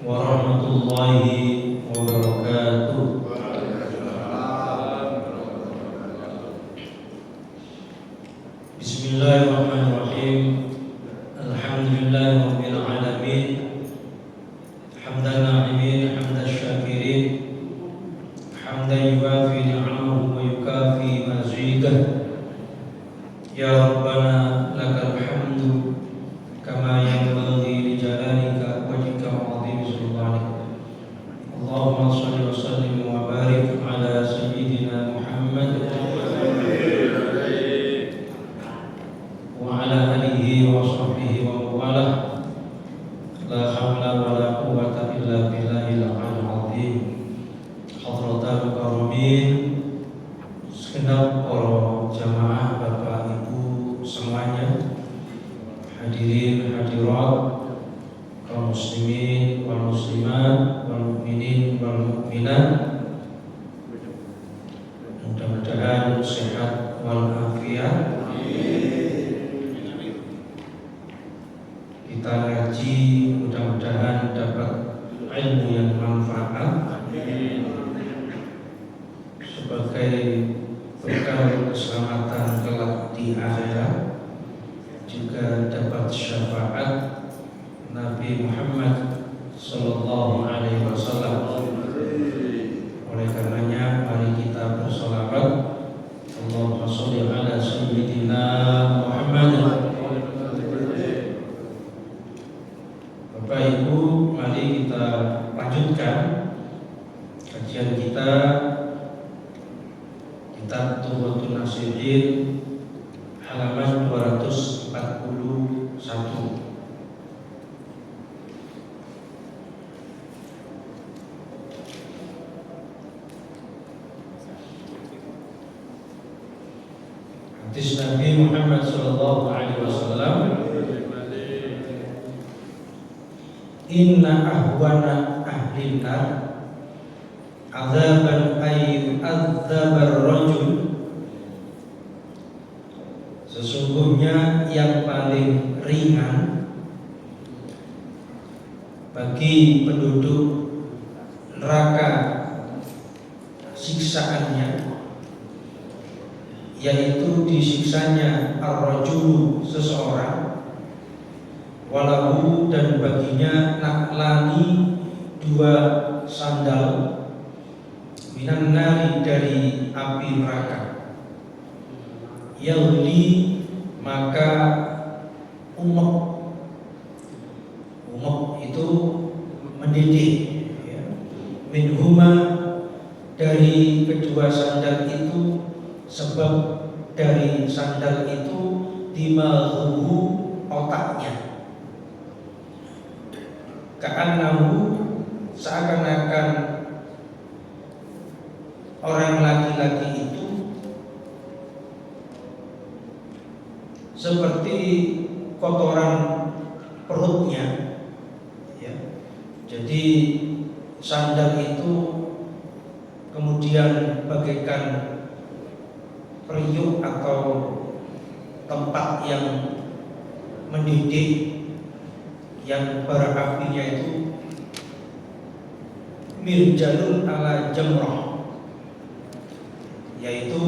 warahmatullahi wabarakatuh. Bismillahirrahmanirrahim. Alhamdulillahirabbil alamin. Hamdan na'imin, hamdan syakirin, hamdan yuwafi ni'amahu wa yukafi mazidah. Ya Rabbana lakal hamdu kama yanbaghi li jalalika wajhika wa 'azimi sultanik. Allahumma shalli wa sallim wa barik ala sayyidina Muhammad wa ala alihi wa sahbihi wa mawalah. La hawla wa la quwwata illa billahil 'aliyyil 'azim. Hadratul karamin, segenap para jamaah Bapak Ibu semuanya, hadirin hadirat, kaum muslimin wal muslimat, wal mukminin wal mukminat, mudah-mudahan sehat wal afiat. Kita ngaji, mudah-mudahan dapat ilmu yang manfaat sebagai bekal keselamatan kelak di akhirat, juga dapat syafaat Nabi Muhammad sallallahu alaihi wasallam. Oleh karenanya mari kita bersolawat. Allahumma sholli ala sayyidina Muhammad. Bapak Ibu, mari kita lanjutkan kajian kita kitab Tuhfatul Nasihin halaman 241. Hadis Nabi Muhammad sallallahu alaihi wasallam, inna ahwana ahli nar azaban ay azabar rajul, sesungguhnya yang paling ringan bagi penduduk neraka siksaannya, yaitu disiksanya ar-rajul, seseorang, walahu, dan baginya naklani, dua sandal, minan nari, dari api neraka, yalli, maka umek itu mendidih, ya. Minhuma, dari kedua sandal itu, sebab dari sandal itu dimaghuhu, otaknya, ka'annahu, seakan-akan orang laki-laki itu seperti kotoran perutnya, ya. Jadi sandal itu kemudian bagaikan periuk atau tempat yang mendidih, yang bara apinya itu mirjalun ala jamrah, yaitu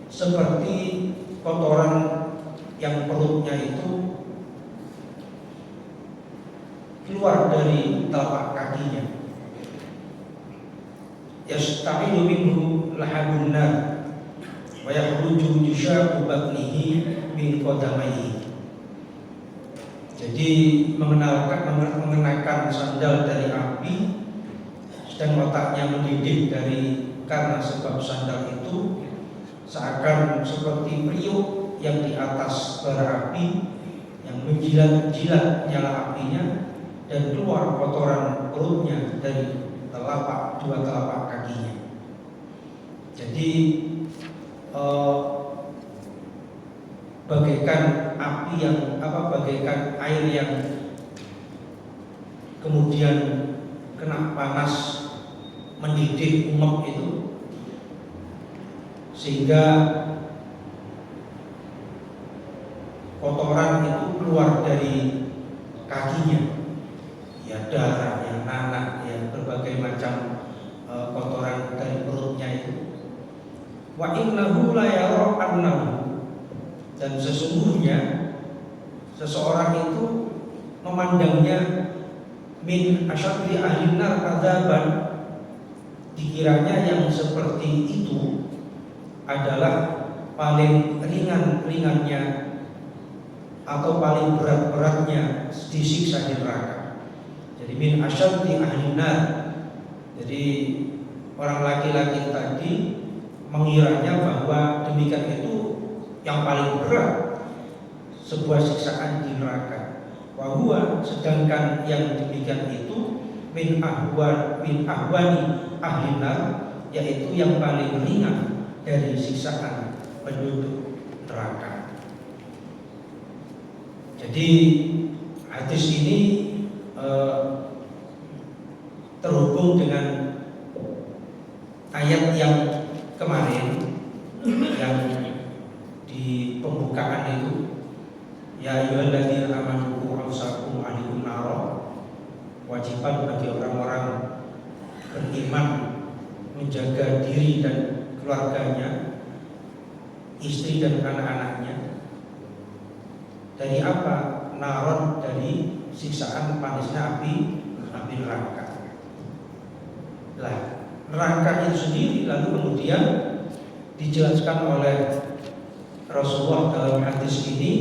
seperti kotoran yang perutnya itu keluar dari telapak kakinya. Yasta'ilu minhu lahabun nar wa yakhruju jushaqu batnihi min qadamaihi. Jadi mengenakan sandal dari api, sedang otaknya mendidih karena sebab sandal itu seakan seperti periuk yang di atas bara api yang menjilat-jilat nyala apinya, dan keluar kotoran perutnya dari dua telapak kakinya. Jadi bagaikan api yang bagaikan air yang kemudian kena panas mendidih umek itu, sehingga kotoran itu keluar dari kakinya, ya darah, ya nanah, ya berbagai macam kotoran dari perutnya itu. Wa innahu la yara annahu, dan sesungguhnya seseorang itu memandangnya min asyaddi ahli nar adzaban, dikiranya yang seperti itu adalah paling ringan-ringannya atau paling berat-beratnya disiksa di neraka. Jadi min asyaddi ahli nar, jadi orang laki-laki tadi mengiranya bahwa demikian itu yang paling berat sebuah siksaan di neraka. Wa huwa, sedangkan yang demikian itu min ahwani ahli nar, yaitu yang paling ringan dari siksaan penduduk neraka. Jadi hadis ini terhubung dengan ayat yang kemarin yang di pembukaan itu, ya ayyuhalladzina amanu qu anfusakum ahlikum nara, wajiban bagi orang-orang beriman menjaga diri dan keluarganya, istri dan anak-anaknya dari apa? Naron, dari siksaan panasnya api neraka. Lah, neraka itu sendiri lalu kemudian dijelaskan oleh Rasulullah dalam hadis ini,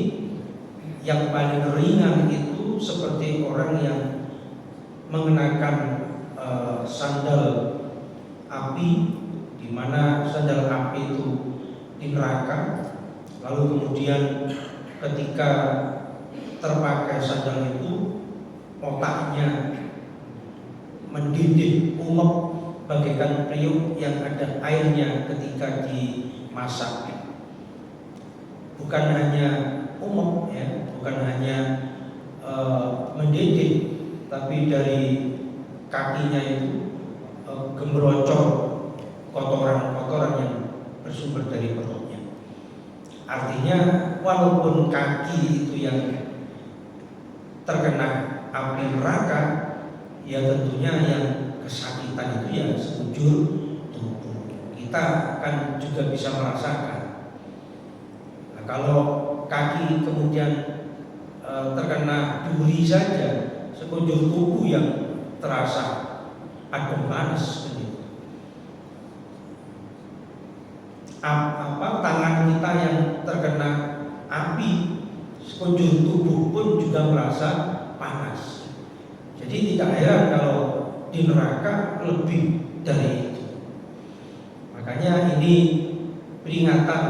yang paling ringan itu seperti orang yang mengenakan sandal api, di mana sandal api itu di neraka, lalu kemudian ketika terpakai sandal itu otaknya mendidih umek bagaikan periuk yang ada airnya ketika dimasak. Bukan hanya umek, ya, bukan hanya mendidih, tapi dari kakinya itu gembrocor kotoran-kotoran yang bersumber dari perutnya. Artinya walaupun kaki itu yang terkena api neraka, ya tentunya yang kesakitan itu ya sekujur tubuh. Kita akan juga bisa merasakan. Nah, kalau kaki kemudian terkena duri saja, sekujur tubuh yang terasa adem panas begitu. Tangan kita yang terkena api, sekujur tubuh pun juga merasa panas. Jadi tidak heran kalau di neraka lebih dari itu. Makanya ini peringatan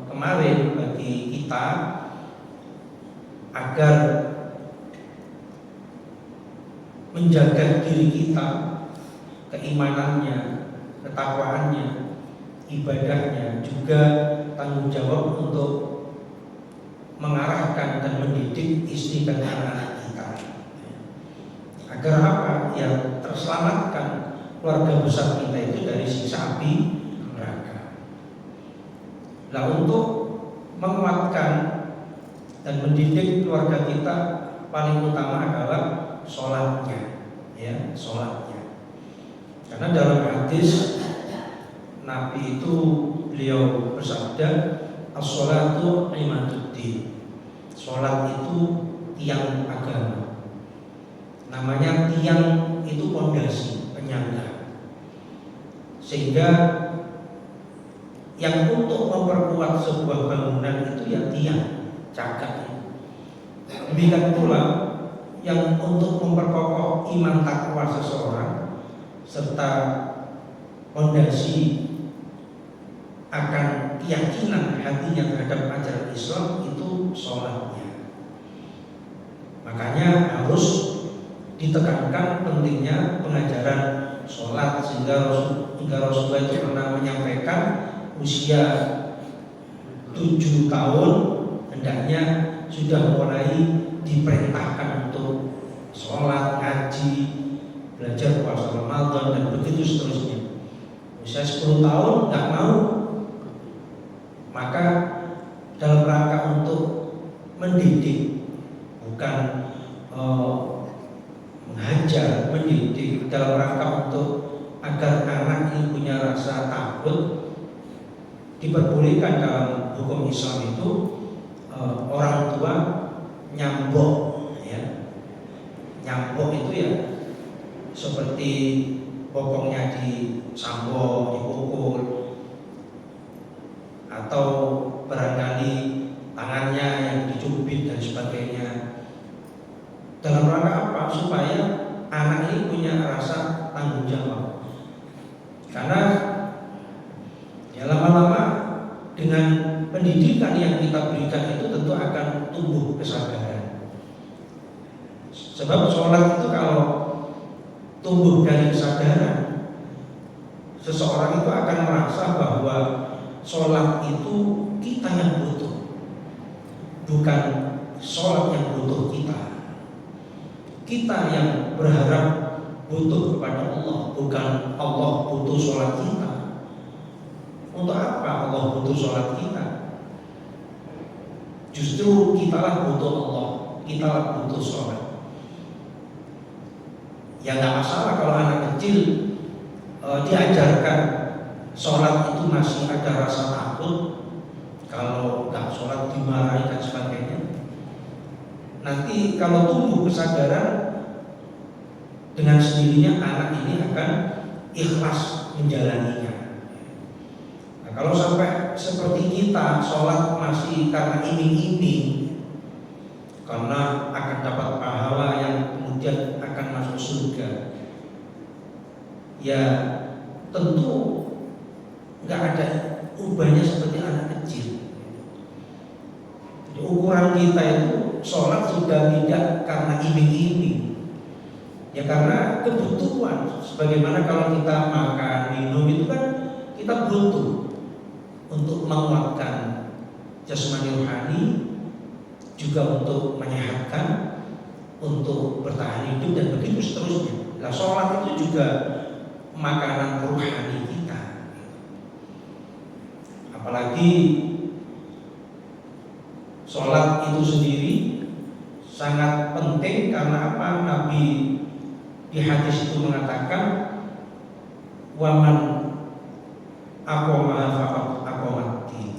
kemarin bagi kita agar menjaga diri kita, keimanannya, ketakwaannya, ibadahnya, juga tanggung jawab untuk mengarahkan dan mendidik istri dan anak-anak kita. Agar apa? Ya terselamatkan keluarga besar kita itu dari siksa api neraka. Nah, untuk menguatkan dan mendidik keluarga kita, paling utama adalah sholatnya, ya, sholatnya. Karena dalam hadis Nabi itu beliau bersabda, as-sholatu imaduddin. Sholat itu tiang agama. Namanya tiang itu pondasi, penyangga. Sehingga yang untuk memperkuat sebuah bangunan itu ya tiang, cagat. Demikian pula yang untuk memperkokoh iman takwa seseorang serta pondasi akan keyakinan hatinya terhadap ajaran Islam itu sholatnya. Makanya harus ditekankan pentingnya pengajaran sholat, sehingga Rasulullah itu pernah menyampaikan usia 7 tahun hendaknya sudah mulai diperintahkan untuk sholat, ngaji, belajar puasa Ramadan dan begitu seterusnya. Usia 10 tahun nggak mau, maka dalam rangka untuk mendidik bukan menghajar, mendidik dalam rangka untuk agar anak ini punya rasa takut. Diperbolehkan dalam hukum Islam itu orang tua nyambok, ya. Nyambok itu ya seperti pokoknya disambok, dipukul, atau barangkali tangannya yang dicubit dan sebagainya. Dalam rangka apa? Supaya anak ini punya rasa tanggung jawab. Karena ya lama-lama dengan pendidikan yang kita berikan itu tentu akan tumbuh kesadaran. Sebab sholat itu kalau tumbuh dari kesadaran, seseorang itu akan merasa bahwa sholat itu kita yang butuh, bukan sholat yang butuh kita. Kita yang berharap butuh kepada Allah, bukan Allah butuh sholat kita. Untuk apa Allah butuh sholat kita? Justru kitalah butuh Allah, kitalah butuh sholat. Ya nggak masalah kalau anak kecil diajarkan sholat itu masih ada rasa takut, kalau nggak sholat dimarahi dan sebagainya. Nanti kalau tumbuh kesadaran, dengan sendirinya anak ini akan ikhlas menjalaninya. Nah, kalau sampai seperti kita sholat masih karena iming-iming, karena akan dapat pahala yang kemudian akan masuk surga, ya tentu nggak ada ubahnya seperti anak kecil. Jadi ukuran kita itu sholat sudah tidak karena iming-iming, ya karena kebutuhan. Sebagaimana kalau kita makan, minum itu kan kita butuh untuk menguatkan jasmani rohani, juga untuk menyehatkan, untuk bertahan hidup dan begitu seterusnya. Nah, sholat itu juga makanan rohani kita. Apalagi sholat itu sendiri sangat penting karena apa? Nabi di hadis itu mengatakan waman aqamaha faqad aqamati.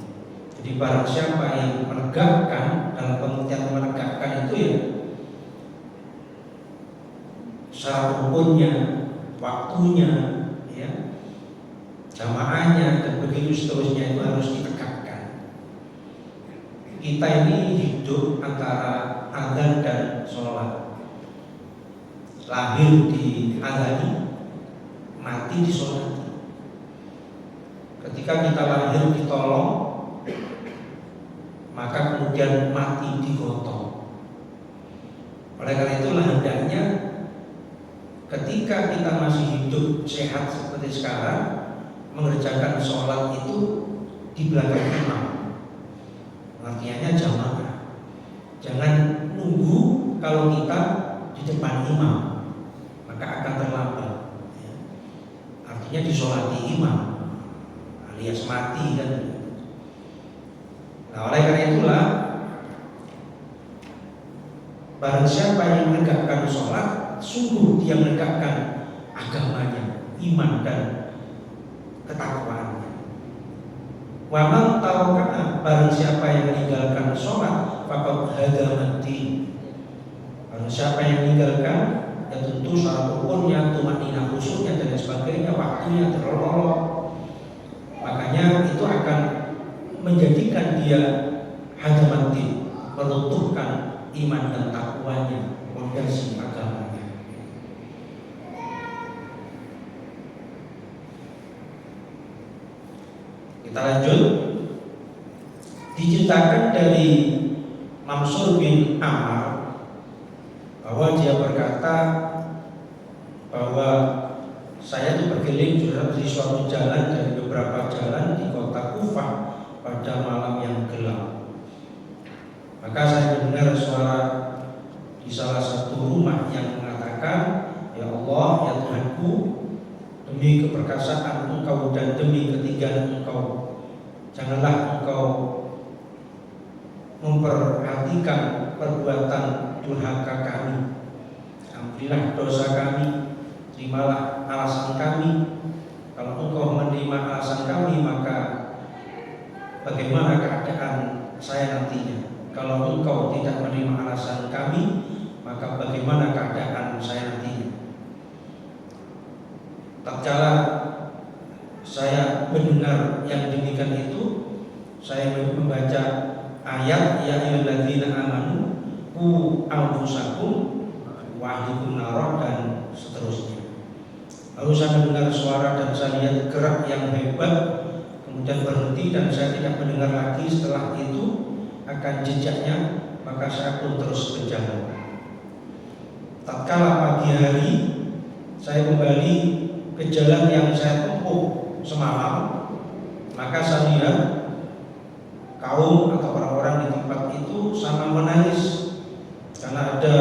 Jadi barang siapa yang menegakkan, dalam pengertian menegakkan itu ya syarat rukunnya, waktunya, ya, jamaahnya dan begitu seterusnya itu harus ditegakkan. Kita ini hidup antara azan dan sholat. Lahir di azani, mati di sholat. Ketika kita lahir ditolong, maka kemudian mati digotong. Oleh karena itulah hendaknya ketika kita masih hidup sehat seperti sekarang, mengerjakan sholat itu di belakang imam. Artinya jamaah. Jangan nunggu kalau kita di depan imam, maka akan terlambat. Artinya disolati imam, alias mati kan. Nah, oleh karena itulah barang siapa yang menegakkan sholat, sungguh dia menegakkan agamanya, iman dan ketakwaannya. Wa man taraka, barang siapa yang meninggalkan sholat, faqad hadamati. Barang siapa yang meninggalkan, ya tentu syarat rukunnya, tumanina khusyuknya dan sebagainya, waktunya terlolong. Makanya itu akan menjadikan dia hadamati, meruntuhkan iman dan takwanya, fondasi agamanya. Kita lanjut. Diceritakan dari Mansur bin Ammar bahwa dia berkata bahwa saya itu berkeliling di suatu jalan dari beberapa jalan di kota Kufah pada malam yang gelap. Maka saya mendengar suara di salah satu rumah yang mengatakan, ya Allah, ya Tuhanku, demi keperkasaan Engkau dan demi ketinggian Engkau, janganlah Engkau memperhatikan perbuatan durhaka kami. Ampunilah dosa kami, terimalah alasan kami. Kalau Engkau menerima alasan kami, maka bagaimana keadaan saya nantinya? Kalau Engkau tidak menerima alasan kami, maka bagaimana keadaan saya nantinya? Tatkala saya mendengar yang demikian itu, saya membaca ayat ya ayyuhalladzina amanu qu anfusakum wa ahlikum nar dan seterusnya. Lalu saya mendengar suara dan saya lihat gerak yang hebat, kemudian berhenti dan saya tidak mendengar lagi. Setelah itu akan jejaknya, maka saya pun terus berjalan. Tatkala pagi hari saya kembali ke jalan yang saya tempuh semalam, maka saya lihat kaum atau orang-orang di tempat itu sama menangis karena ada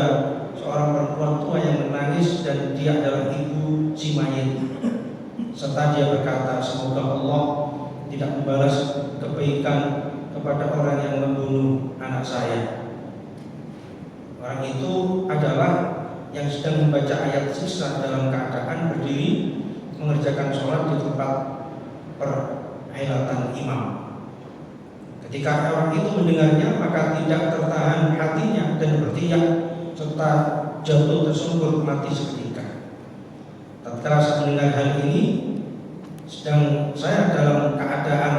seorang perempuan tua yang menangis dan dia adalah ibu si mayit, serta dia berkata, semoga Allah tidak membalas kebaikan kepada orang yang membunuh anak saya. Orang itu adalah yang sedang membaca ayat sisa dalam keadaan berdiri mengerjakan sholat di tempat perhelatan imam. Ketika orang itu mendengarnya, maka tidak tertahan hatinya dan berteriak serta jatuh tersungkur mati seketika. Tatkala saya mendengar hal ini, sedang saya dalam keadaan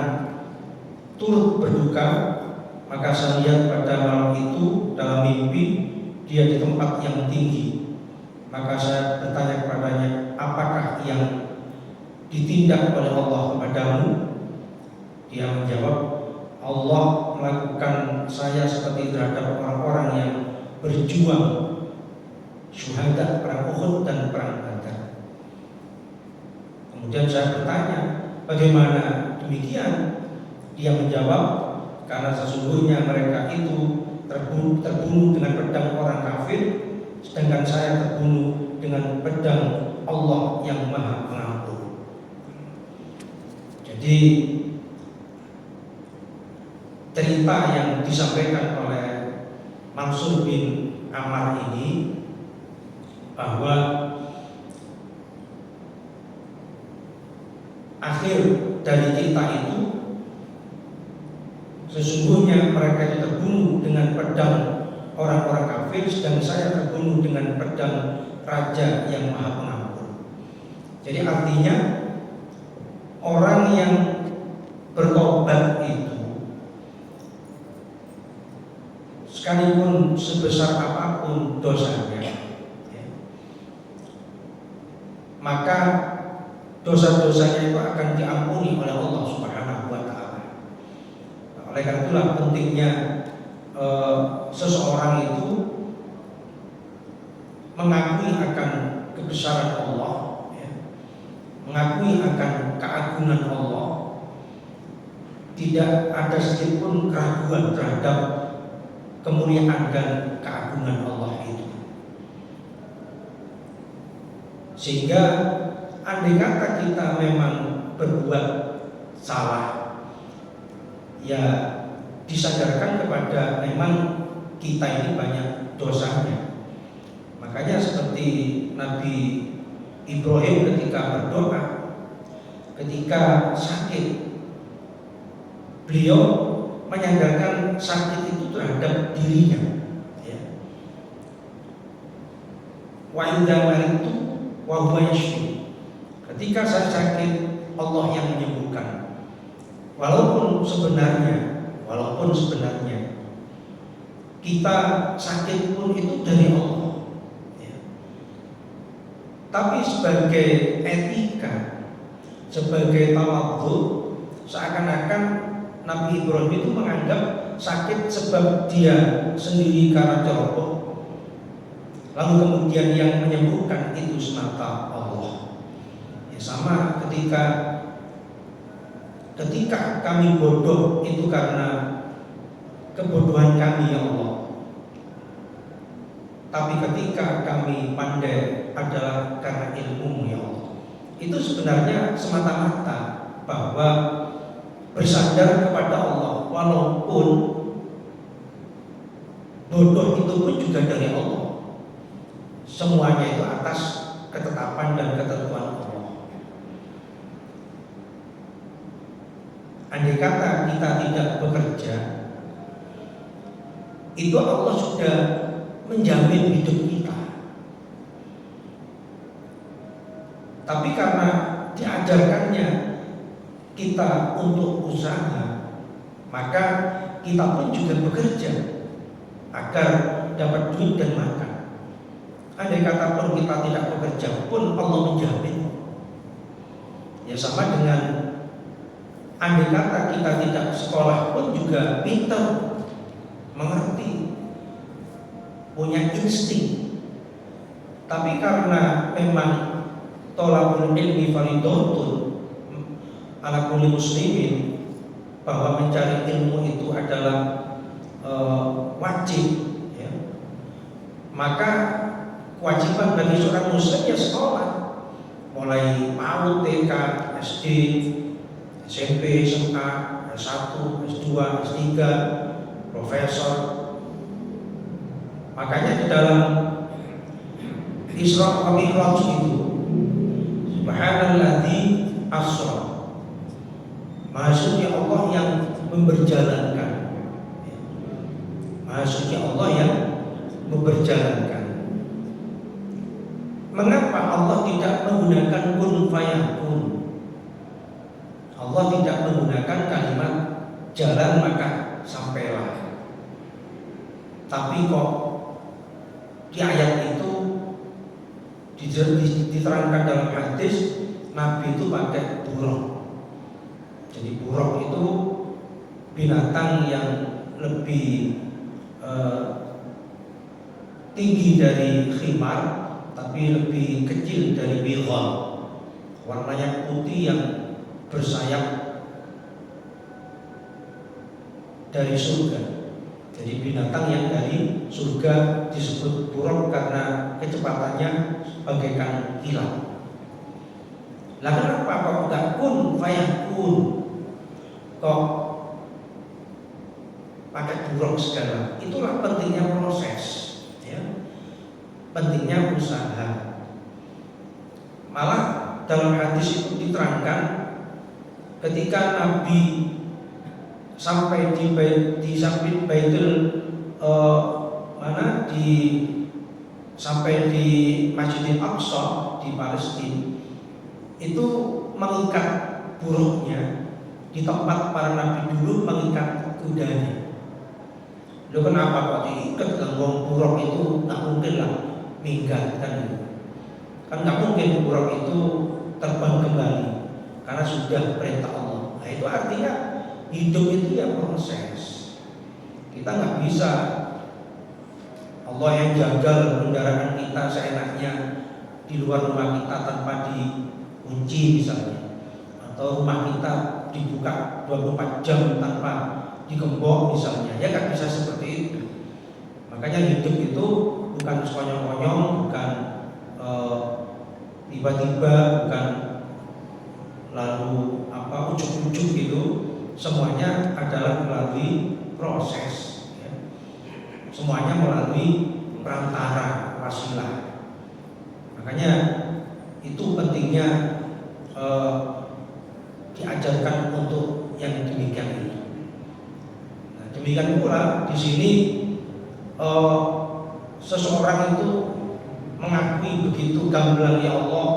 turut berduka, maka saya lihat pada malam itu dalam mimpi dia di tempat yang tinggi. Maka saya bertanya kepadanya, apakah yang ditindak oleh Allah kepadamu? Dia menjawab, Allah melakukan saya seperti terhadap orang-orang yang berjuang syuhada perang Uhud dan perang Badar. Kemudian saya bertanya, bagaimana demikian? Dia menjawab, karena sesungguhnya mereka itu terbunuh dengan pedang orang kafir, sedangkan saya terbunuh dengan pedang Allah yang Maha Pengampun. Jadi cerita yang disampaikan oleh Mansur bin Ammar ini bahwa akhir dari cerita itu sesungguhnya mereka itu terbunuh dengan pedang orang-orang kafir, sedang saya terbunuh dengan pedang Raja yang Maha Pengampun. Jadi artinya orang yang bertobat itu sekalipun sebesar apapun dosanya, maka dosa-dosanya itu akan diampuni oleh Allah Subhanahu wa Ta'ala. Oleh karena itulah pentingnya seseorang itu mengakui akan kebesaran Allah, mengakui akan keagungan Allah, tidak ada sedikit pun keraguan terhadap kemuliaan dan keagungan Allah itu. Sehingga andai kata kita memang berbuat salah, ya disadarkan kepada memang kita ini banyak dosanya. Makanya seperti Nabi Ibrahim ketika berdoa, ketika sakit, beliau menyandarkan sakit itu terhadap dirinya. Wa idza maritu wa huwa yashfi. Ketika saya sakit, Allah yang menyembuhkan. Walaupun sebenarnya kita sakit pun itu dari Allah. Tapi sebagai etika, sebagai tawadhu, seakan-akan Nabi Ibrahim itu menganggap sakit sebab dia sendiri karena ceroboh, lalu kemudian yang menyembuhkan itu semata Allah. Ya, sama ketika kami bodoh itu karena kebodohan kami ya Allah. Tapi ketika kami pandai adalah karena ilmu ya Allah. Itu sebenarnya semata-mata bahwa bersandar kepada Allah, walaupun bodoh itu pun juga dari Allah. Semuanya itu atas ketetapan dan ketentuan Allah. Andai kata kita tidak bekerja, itu Allah sudah menjamin hidup kita. Tapi karena diajarkannya kita untuk usaha, maka kita pun juga bekerja agar dapat duit dan makan. Andai kata pun kita tidak bekerja pun Allah menjamin. Ya sama dengan andai kata kita tidak sekolah pun juga pintar, mengerti, punya insting. Tapi karena memang thalabul ilmi fardhatun ala kulli muslimin, bahwa mencari ilmu itu adalah wajib, ya. Maka kewajiban bagi seorang muslim ya sekolah, mulai PAUD, TK, SD, SMP, SMA, S1, S2, S3, profesor. Makanya di dalam Isra wa Mi'raj itu, Subhanalladzi asra, Maha Suci Allah yang memberjalankan, Maha Suci Allah yang memberjalankan. Mengapa Allah tidak menggunakan kun fayakun? Allah tidak menggunakan kalimat jalan maka sampailah. Tapi kok di ayat itu diterangkan dalam hadis, Nabi itu pakai buruk. Jadi buruk itu binatang yang lebih tinggi dari khimar, tapi lebih kecil dari bighal. Warnanya putih yang bersayap dari surga. Jadi binatang yang dari surga disebut buruk karena kecepatannya bagaikan kilat. Lah kenapa kok enggak kun fayakun? Kok pakai buruk segala? Itulah pentingnya proses, ya. Pentingnya usaha. Malah dalam hadis itu diterangkan ketika Nabi sampai di samping Baitul sampai di Masjidil Aqsa di Palestina, itu mengikat buruknya di tempat para nabi dulu mengikat kudanya. Lo kenapa kok diikat? Gangguan buruk itu nggak mungkin lah minggat kan nggak mungkin buruk itu terbang kembali karena sudah perintah Allah. Nah itu artinya hidup itu ya proses. Kita nggak bisa Allah yang jaga kendaraan kita seenaknya di luar rumah kita tanpa dikunci misalnya, atau rumah kita dibuka 24 jam tanpa digembok misalnya, ya nggak bisa seperti itu. Makanya hidup itu bukan sekonyong-konyong, bukan tiba-tiba, bukan lalu ujuk-ujuk gitu. Semuanya adalah melalui proses, ya. Semuanya melalui perantara, wasilah. Makanya itu pentingnya diajarkan untuk yang demikian ini. Nah, demikian pula di sini seseorang itu mengakui begitu gamblang ya Allah,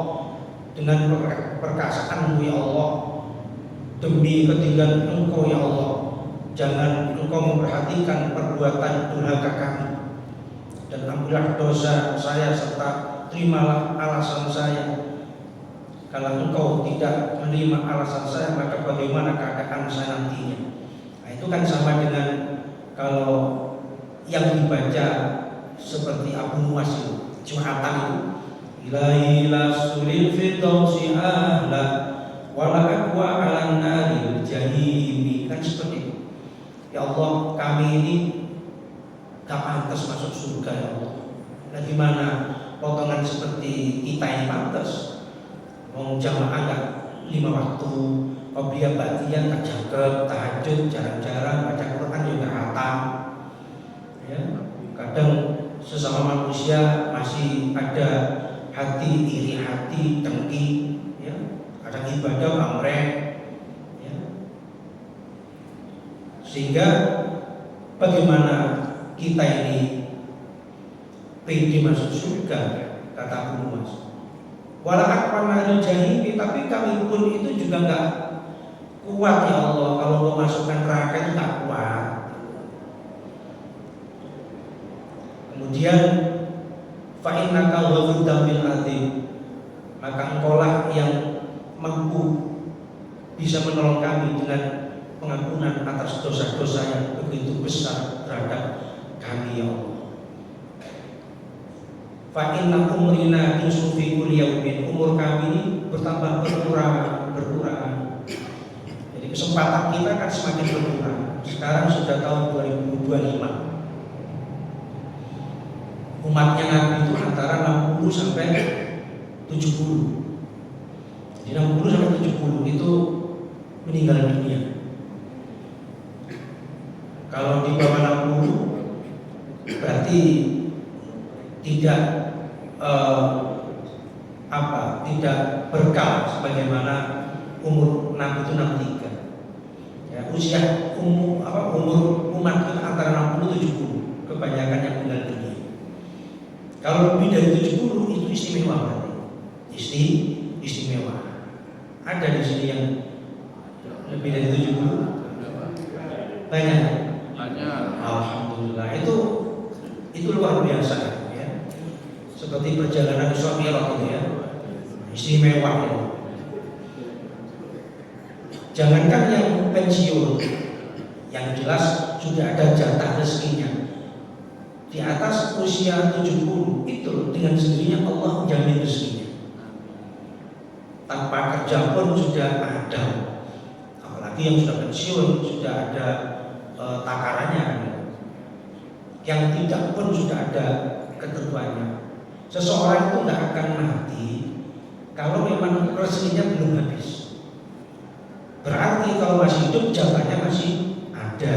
dengan perkasaan ya Allah, demi ketinggian Engkau ya Allah, jangan Engkau memperhatikan perbuatan durhaka kami, dan ampunilah dosa saya serta terimalah alasan saya. Kalau Engkau tidak menerima alasan saya, maka bagaimana keadaan saya nantinya? Nah, itu kan sama dengan kalau yang dibaca seperti Abu Nuwas itu, Jumatan itu, Ilahi la sulil firdausi ahla wala akwa ala naril jahimi, kan seperti itu. Ya Allah, kami ini gak pantas masuk surga ya Allah. Nah gimana potongan seperti kita yang pantas? Mau jamaah gak 5 waktu, qobliyah ba'diyah tak jaga, tahajud jarang-jarang, baca Quran juga hatam, ya. Kadang sesama manusia masih ada hati iri hati, dengki, ya. Kadang ibadah pamrih, ya. Sehingga bagaimana kita ini pede masuk surga, kata Abu Mas. Walau akwan jahili, tapi kami pun itu juga nggak kuat ya Allah, kalau mau masukkan neraka itu nggak kuat. Kemudian fa'innaka ghafurud dzambil azim, maka engkaulah yang mampu bisa menolong kami dengan pengampunan atas dosa-dosa yang begitu besar terhadap kami ya Allah. Fa'inna umrina tusu fi kulli yaumin, umur kami bertambah berkurang. Jadi kesempatan kita kan semakin berkurang. Sekarang sudah tahun 2025. Umatnya Nabi itu antara 60 sampai 70. Jadi 60 sampai 70 itu meninggal dunia. Kalau di bawah 60 berarti tidak tidak berkah sebagaimana umur Nabi itu 63. Ya, usia umur umat itu antara 60 70, kebanyakan yang meninggal dunia. Kalau lebih dari 70 itu istimewa berarti. Istimewa. Ada di sini yang lebih dari 70? Banyak. Alhamdulillah. Itu luar biasa ya. Seperti perjalanan Isra Mi'raj itu ya. Istimewa ya. Jangankan yang pensiun, yang jelas sudah ada jatah rezekinya. Di atas usia 70 itu dengan sendirinya Allah menjamin rezekinya. Tanpa kerja pun sudah ada. Apalagi yang sudah pensiun sudah ada takarannya. Yang tidak pun sudah ada ketentuannya. Seseorang itu tidak akan mati kalau memang rezekinya belum habis. Berarti kalau masih hidup jatahnya masih ada.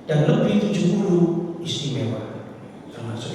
Dan lebih 70 istimewa, termasuk